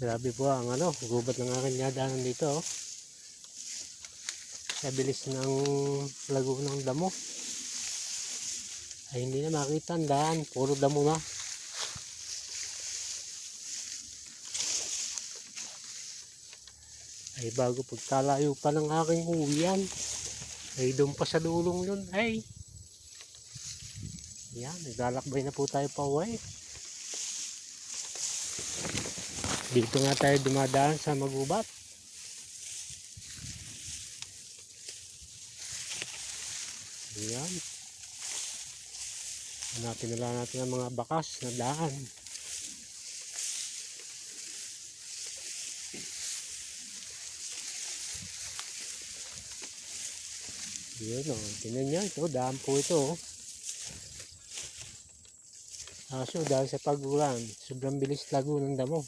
Grabe po ang gubat ng aking nadaanan dito. Sa bilis ng lago ng damo. Ay hindi na makita ang daan. Puro damo na. Ay bago pagkalayo pa ng aking uwian. Ay doon pa sa dulong yun. Ay. Yan. Naglalakbay na po tayo pa uwi. Dito nga tayo dumadaan sa magubat. Ayan. Hanapin na lang natin ang mga bakas na daan. Yun o. Tingnan nyo. Ito. Daan po ito o. Kaso dahil sa pag-ulan, sobrang bilis lago ng damo.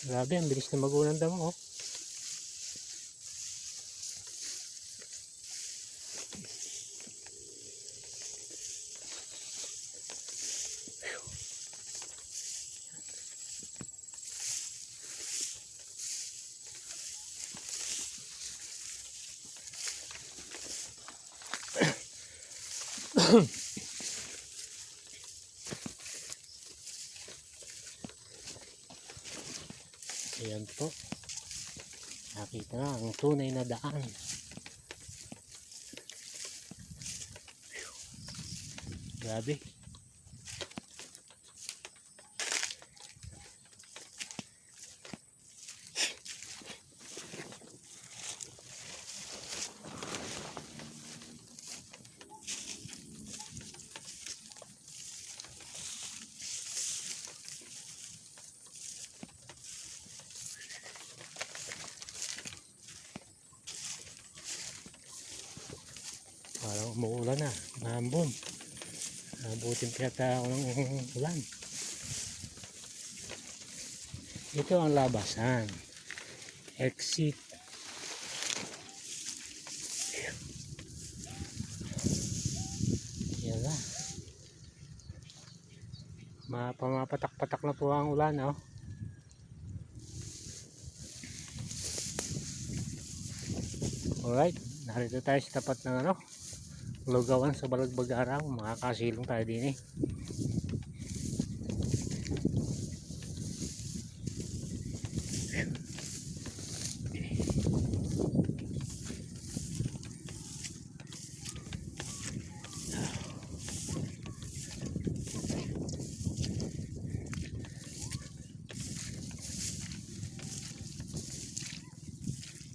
Grabe, ang bilis na magulang damo oh. Ayan po. Nakita na ang tunay na daan. Grabe. Parang umuulan na, mahambon. Nabutin kaya ako ng ulan. Ito ang labasan. Exit. Yan na. Pamapatak-patak na po ang ulan oh. Alright, narito tayo sa tapat ng lugawan sa Balagbag Araw. Makakasilong tayo din eh.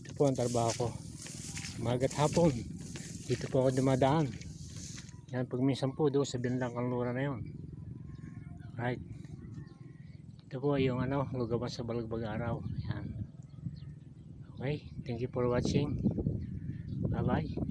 Ito po ang trabaho ko. Umaga at hapon. Dito po ako dumadaan. Yan, pag minsan po doon sa Binlang Kanluran na yun. Right. Ito po yung lugawan sa Balagbag Araw. Yan. Okay, thank you for watching. Bye bye.